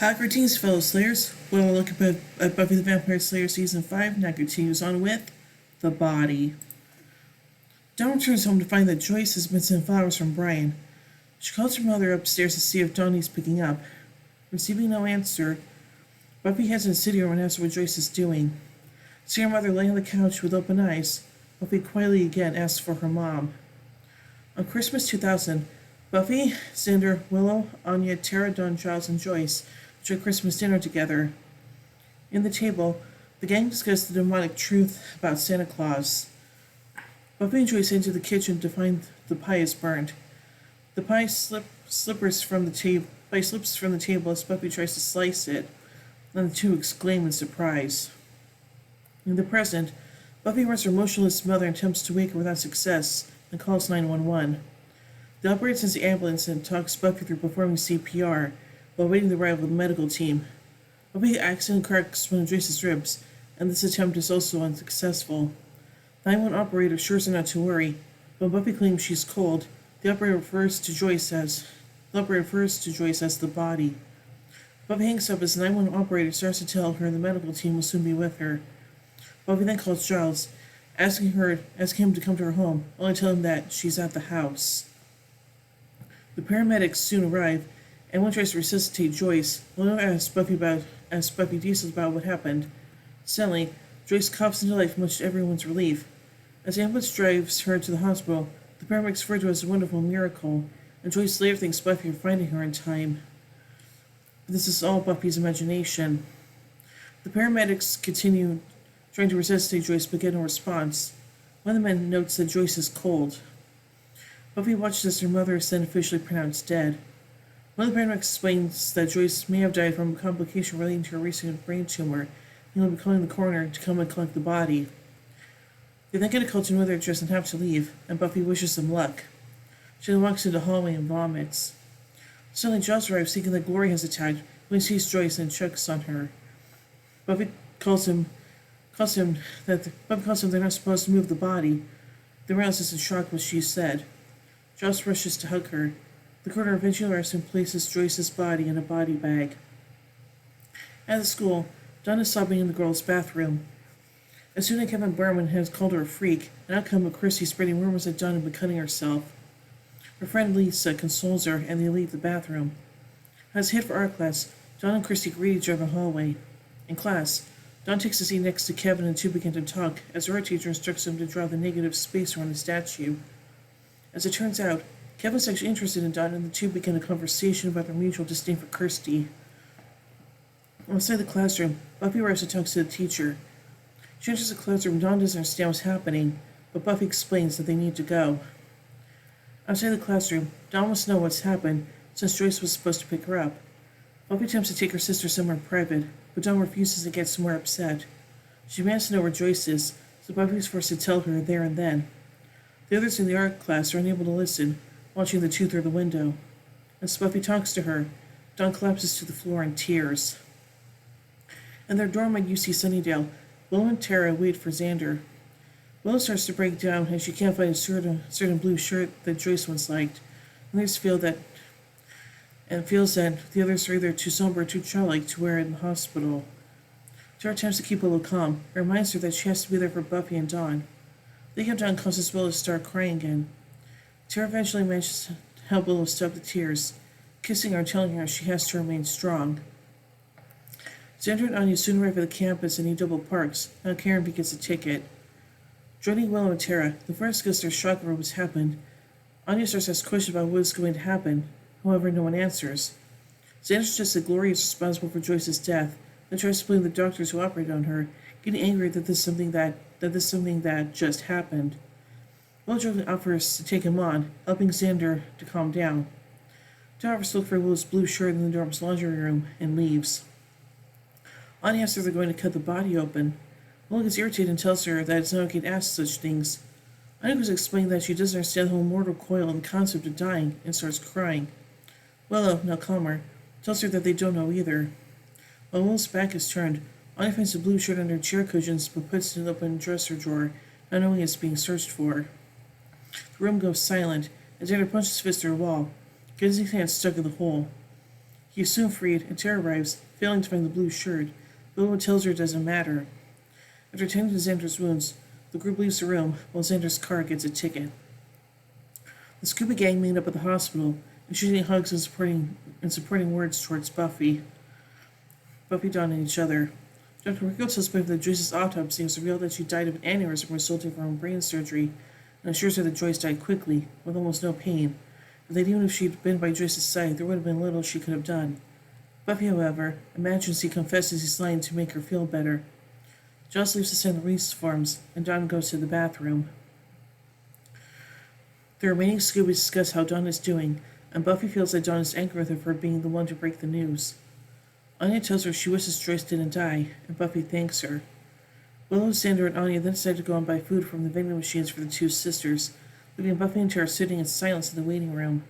Hi, greetings, fellow Slayers. We'll look at Buffy the Vampire Slayer Season 5, now continues on with The Body. Dawn returns home to find that Joyce has been sent flowers from Brian. She calls her mother upstairs to see if Donnie's picking up. Receiving no answer, Buffy heads into the city room and asks what Joyce is doing. Seeing her mother laying on the couch with open eyes, Buffy quietly again asks for her mom. On Christmas 2000, Buffy, Xander, Willow, Anya, Tara, Dawn, Giles, and Joyce enjoy Christmas dinner together. In the table, the gang discuss the demonic truth about Santa Claus. Buffy and Joyce enter the kitchen to find the pie is burnt. The pie slips from the table as Buffy tries to slice it, and the two exclaim in surprise. In the present, Buffy runs her motionless mother and attempts to wake her without success and calls 911. The operator sends the ambulance and talks Buffy through performing CPR while waiting the arrival of the medical team. Buffy accidentally cracks one of Joyce's ribs, and this attempt is also unsuccessful. The 911 operator assures her not to worry, but when Buffy claims she's cold, the operator refers to Joyce as the body. Buffy hangs up as the 911 operator starts to tell her the medical team will soon be with her. Buffy then calls Giles, asking him to come to her home, only to tell him that she's at the house. The paramedics soon arrive, and one tries to resuscitate Joyce. Willow asks Buffy details about what happened. Suddenly, Joyce coughs into life, much to everyone's relief. As the ambulance drives her to the hospital, the paramedics refer to it as a wonderful miracle, and Joyce later thanks Buffy for finding her in time. But this is all Buffy's imagination. The paramedics continue trying to resuscitate Joyce, but get no response. One of the men notes that Joyce is cold. Buffy watches as her mother is then officially pronounced dead. One of the paramedics explains that Joyce may have died from a complication relating to a recent brain tumor, and will be calling the coroner to come and collect the body. They then get a call to another address and have to leave, and Buffy wishes them luck. She then walks into the hallway and vomits. Suddenly, Giles arrives, thinking that Glory has attacked, when he sees Joyce and checks on her. Buffy tells him they're not supposed to move the body. The Rouse is in shock what she said. Giles rushes to hug her. The coroner eventually arrives and places Joyce's body in a body bag. At the school, Dawn is sobbing in the girls' bathroom. As soon as Kevin Berman has called her a freak, an outcome of Christy spreading rumors that Dawn had been cutting herself. Her friend Lisa consoles her, and they leave the bathroom. As hit for art class, Dawn and Christy greet each other in the hallway. In class, Dawn takes a seat next to Kevin and the two begin to talk, as her art teacher instructs them to draw the negative space around the statue. As it turns out, Kevin's actually interested in Dawn, and the two begin a conversation about their mutual disdain for Kirsty. Outside the classroom, Buffy arrives and talks to the teacher. She enters the classroom. Dawn doesn't understand what's happening, but Buffy explains that they need to go. Outside the classroom, Dawn wants to know what's happened, since Joyce was supposed to pick her up. Buffy attempts to take her sister somewhere private, but Dawn refuses and gets more upset. She demands to know where Joyce is, so Buffy is forced to tell her there and then. The others in the art class are unable to listen, watching the two through the window. As Buffy talks to her, Dawn collapses to the floor in tears. In their dorm at UC Sunnydale, Willow and Tara wait for Xander. Willow starts to break down as she can't find a certain blue shirt that Joyce once liked, and feels that the others are either too somber or too childlike to wear it in the hospital. Tara attempts to keep Willow calm, and reminds her that she has to be there for Buffy and Dawn. Thinking of Dawn causes Willow to start crying again. Tara eventually manages to help Willow stop the tears, kissing her and telling her she has to remain strong. Xander and Anya soon arrive at the campus and need double parks. Now Karen gets a ticket. Joining Willow and Tara, the first discuss their shock over what's happened. Anya starts to ask questions about what is going to happen. However, no one answers. Xander suggests that Gloria is responsible for Joyce's death, and tries to blame the doctors who operated on her, getting angry that this is something that just happened. Willow jokingly offers to take him on, helping Xander to calm down. Tara offers to look for Willow's blue shirt in the dorm's laundry room and leaves. Anya asks if they're going to cut the body open. Willow gets irritated and tells her that it's not okay to ask such things. Anya goes to explain that she doesn't understand the whole mortal coil and the concept of dying, and starts crying. Willow, now calmer, tells her that they don't know either. While Willow's back is turned, Anya finds the blue shirt under chair cushions but puts it in the open dresser drawer, not knowing it's being searched for. The room goes silent as Xander punches his fist through a wall, getting his hand stuck in the hole. He is soon freed, and Tara arrives, failing to find the blue shirt. Willow tells her it doesn't matter. After tending to Xander's wounds, the group leaves the room while Xander's car gets a ticket. The Scooby Gang meet up at the hospital, exchanging hugs and supporting words towards Buffy. Buffy, Dawn, and each other. Dr. Rico tells Buffy that Joyce's autopsy has revealed that she died of an aneurysm resulting from brain surgery, and assures her that Joyce died quickly, with almost no pain, and that even if she'd been by Joyce's side, there would have been little she could have done. Buffy, however, imagines he confesses he's lying to make her feel better. Joss leaves to send the release forms, and Dawn goes to the bathroom. The remaining Scoobies discuss how Dawn is doing, and Buffy feels that Dawn is angry with her for being the one to break the news. Anya tells her she wishes Joyce didn't die, and Buffy thanks her. Willow, Xander, and Anya then decide to go and buy food from the vending machines for the two sisters, leaving Buffy and Tara sitting in silence in the waiting room.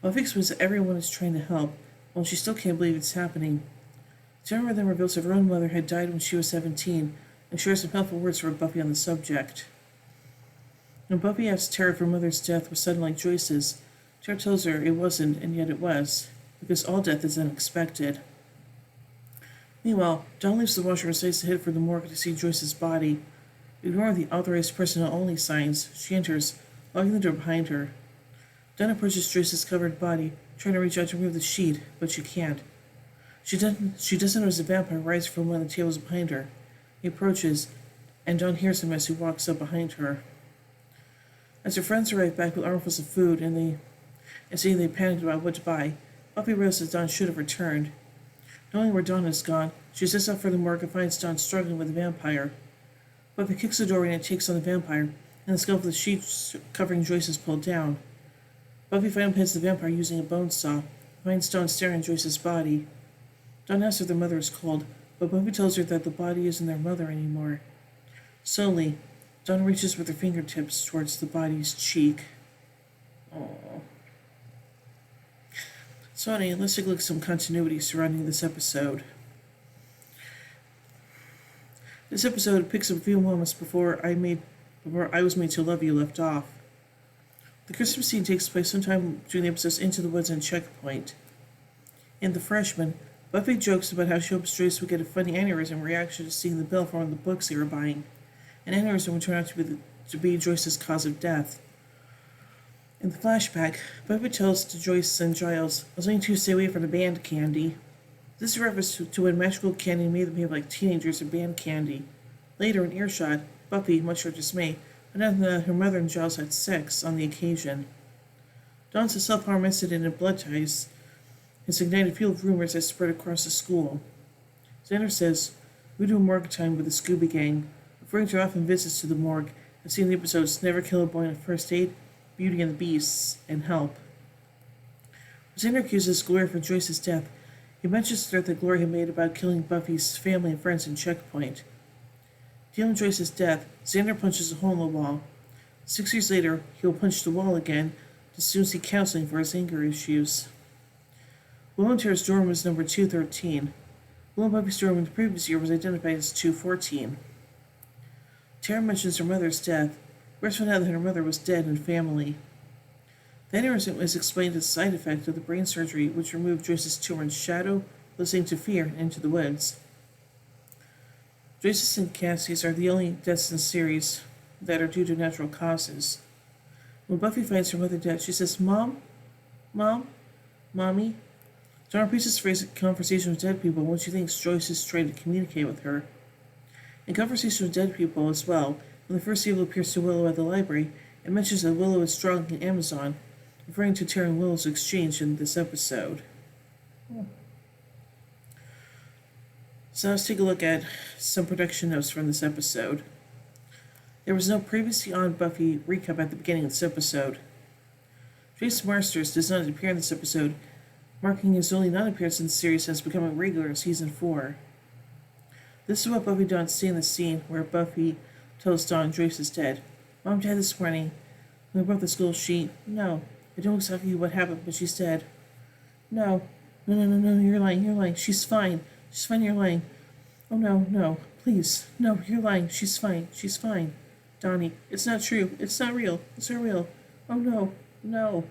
Buffy explains that everyone is trying to help, while she still can't believe it's happening. Tara then reveals that her own mother had died when she was 17, and shares some helpful words for Buffy on the subject. When Buffy asks Tara if her mother's death was sudden like Joyce's, Tara tells her it wasn't, and yet it was, because all death is unexpected. Meanwhile, Dawn leaves the washroom and decides to head for the morgue to see Joyce's body. Ignoring the authorized personnel-only signs, she enters, locking the door behind her. Dawn approaches Joyce's covered body, trying to reach out to remove the sheet, but she can't. She doesn't notice a vampire rise from one of the tables behind her. He approaches, and Dawn hears him as he walks up behind her. As her friends arrive back with armfuls of food and seeing they panicked about what to buy, Buffy realizes Dawn should have returned. Knowing where Dawn has gone, she sets out for the morgue and finds Dawn struggling with the vampire. Buffy kicks the door in and takes on the vampire, and the skull of the sheet covering Joyce is pulled down. Buffy finally pins the vampire using a bone saw, and finds Dawn staring at Joyce's body. Dawn asks if their mother is cold, but Buffy tells her that the body isn't their mother anymore. Slowly, Dawn reaches with her fingertips towards the body's cheek. Aww. So anyway, let's take a look at some continuity surrounding this episode. This episode picks up a few moments before I Was Made to Love You left off. The Christmas scene takes place sometime during the episode's Into the Woods and Checkpoint. In The Freshman, Buffy jokes about how she hopes Joyce would get a funny aneurysm reaction to seeing the bill for one of the books they were buying. An aneurysm would turn out to be Joyce's cause of death. In the flashback, Buffy tells to Joyce and Giles, "I was going to stay away from the band candy." This is a reference to when magical candy made them behave like teenagers and band candy. Later, in earshot, Buffy, much to her dismay, found out that her mother and Giles had sex on the occasion. Dawn's self-harm incident in Blood Ties has ignited a field of rumors that spread across the school. Xander says, "We do morgue time with the Scooby Gang," referring to often visits to the morgue and seeing the episodes Never Kill a Boy on First Aid, Beauty and the Beast, and Help. Xander accuses Gloria for Joyce's death. He mentions the threat that Gloria had made about killing Buffy's family and friends in Checkpoint. Dealing with Joyce's death, Xander punches a hole in the wall. 6 years later, he will punch the wall again to soon seek counseling for his anger issues. Will and Tara's dorm was number 213. Will and Buffy's dorm in the previous year was identified as 214. Tara mentions her mother's death. Rest found out that her mother was dead in family. The aneurysm is explained as a side effect of the brain surgery which removed Joyce's tumor in Shadow, Listening to Fear, and Into the Woods. Joyce's and Cassie's are the only deaths in the series that are due to natural causes. When Buffy finds her mother dead, she says, "Mom? Mom? Mommy?" Dawn repeats this phrase in conversation with dead people when she thinks Joyce is trying to communicate with her. In conversation with dead people as well, when the first evil appears to Willow at the library, it mentions that Willow is strong in Amazon, referring to Tara and Willow's exchange in this episode. So let's take a look at some production notes from this episode. There was no previously on Buffy recap at the beginning of this episode. Jace Marsters does not appear in this episode, marking his only non-appearance in the series since becoming regular in Season 4. This is what Buffy Dawn see in the scene where Buffy tells Dawn Joyce is dead. "Mom died this morning. When we brought the school, No, I don't know exactly what happened, but she's dead." No, you're lying. She's fine, you're lying." "Oh, no, please, no, you're lying, she's fine. Donnie, it's not true, it's not real. Oh, no.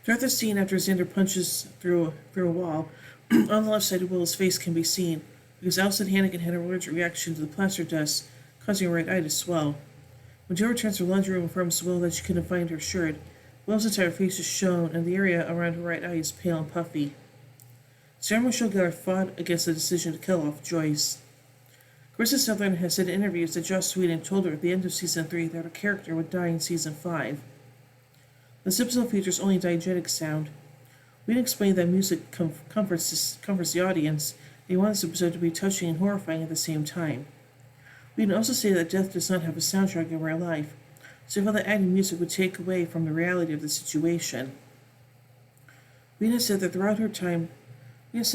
Throughout the scene, after Xander punches through a wall, on the left side of Willow's face can be seen, because Allison Hannigan had an allergic reaction to the plaster dust, causing her right eye to swell. When Jo returns to her laundry room and informs Will that she couldn't find her shirt, Willow's entire face is shown, and the area around her right eye is pale and puffy. Sarah Michelle Gellar fought against the decision to kill off Joyce. Kristen Sutherland has said in interviews that Joss Whedon told her at the end of Season 3 that her character would die in Season 5. This episode features only diegetic sound. Whedon explained that music comforts the audience, and he wanted this episode to be touching and horrifying at the same time. Whedon also stated that death does not have a soundtrack in real life, so he felt that adding music would take away from the reality of the situation. Whedon said that throughout her time as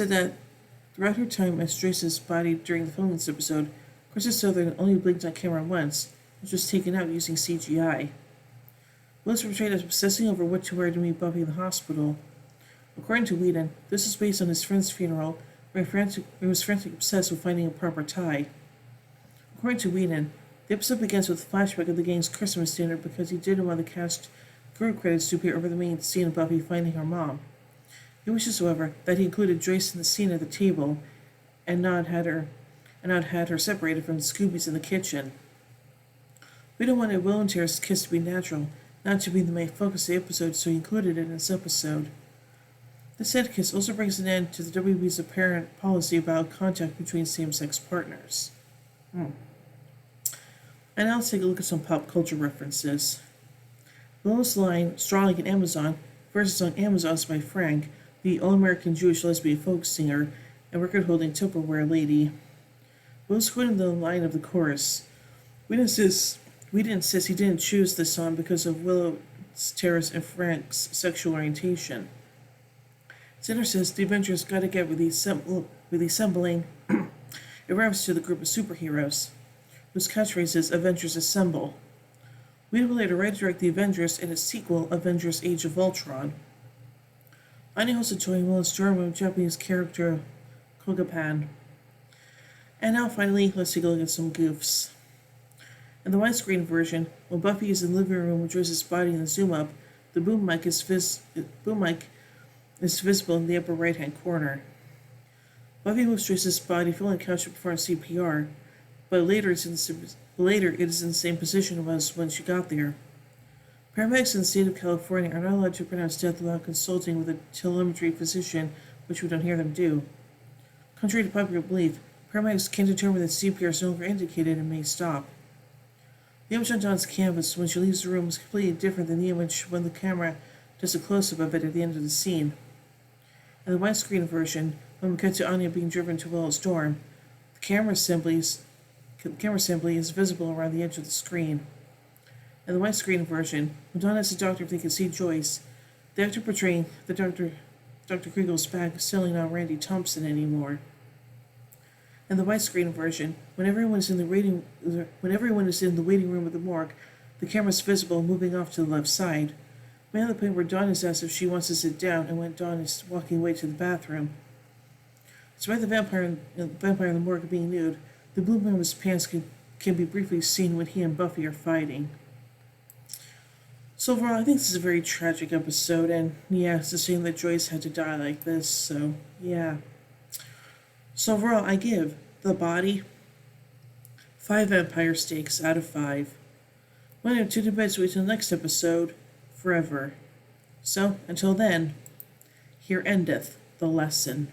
Joyce's body during the filming of this episode, Kristen Sutherland only blinked on camera once, which was taken out using CGI. Will is portrayed as obsessing over what to wear to meet Buffy in the hospital. According to Whedon, this is based on his friend's funeral, where he was frantically obsessed with finding a proper tie. According to Whedon, the episode begins with a flashback of the gang's Christmas dinner because he didn't want the cast group credits to appear over the main scene of Buffy finding her mom. He wishes, however, that he included Joyce in the scene at the table and not had her separated from the Scoobies in the kitchen. Whedon wanted Will and Tara's kiss to be natural, not to be the main focus of the episode, so he included it in this episode. This sad kiss also brings an end to the WB's apparent policy about contact between same-sex partners. And now let's take a look at some pop culture references. Willow's line, "Straw Like an Amazon," verses on Amazons by Frank, the all-American Jewish lesbian folk singer and record-holding Tupperware lady. Will's quoting the line of the chorus. We insist he didn't choose this song because of Willow, Tara's, and Frank's sexual orientation. Xander says the Avengers gotta get with the assembling a reference to the group of superheroes, whose catchphrase is Avengers Assemble. We will later redirect the Avengers in its sequel, Avengers Age of Ultron. Anya hosted Toy Will Storm with Japanese character Kogapan. And now finally, let's take a look at some goofs. In the widescreen version, when Buffy is in the living room with Joyce's body in the zoom up, the boom mic is visible in the upper right hand corner. Buffy moves Joyce's body from the couch to perform CPR, but later it is in the same position it was when she got there. Paramedics in the state of California are not allowed to pronounce death without consulting with a telemetry physician, which we don't hear them do. Contrary to popular belief, paramedics can determine that CPR is no longer indicated and may stop. The image on Dawn's canvas when she leaves the room is completely different than the image when the camera does a close-up of it at the end of the scene. In the widescreen version, when we cut to Anya being driven to Willow's dorm, the camera assembly is visible around the edge of the screen. In the widescreen version, when Dawn asks the doctor if they can see Joyce, the actor portraying the Dr. Kriegel's back is still not Randy Thompson anymore. In the widescreen version, when everyone is in the waiting room of the morgue, the camera is visible moving off to the left side. By the point where Dawn is asked if she wants to sit down, and when Dawn is walking away to the bathroom. Despite the vampire in the morgue being nude, the blue man of his pants can be briefly seen when he and Buffy are fighting. So overall, I think this is a very tragic episode, and yeah, it's a shame that Joyce had to die like this, so yeah. So overall, I give The Body 5 vampire steaks out of 5. 1 out of 2 to bed, so wait till the next episode, forever. So, until then, here endeth the lesson.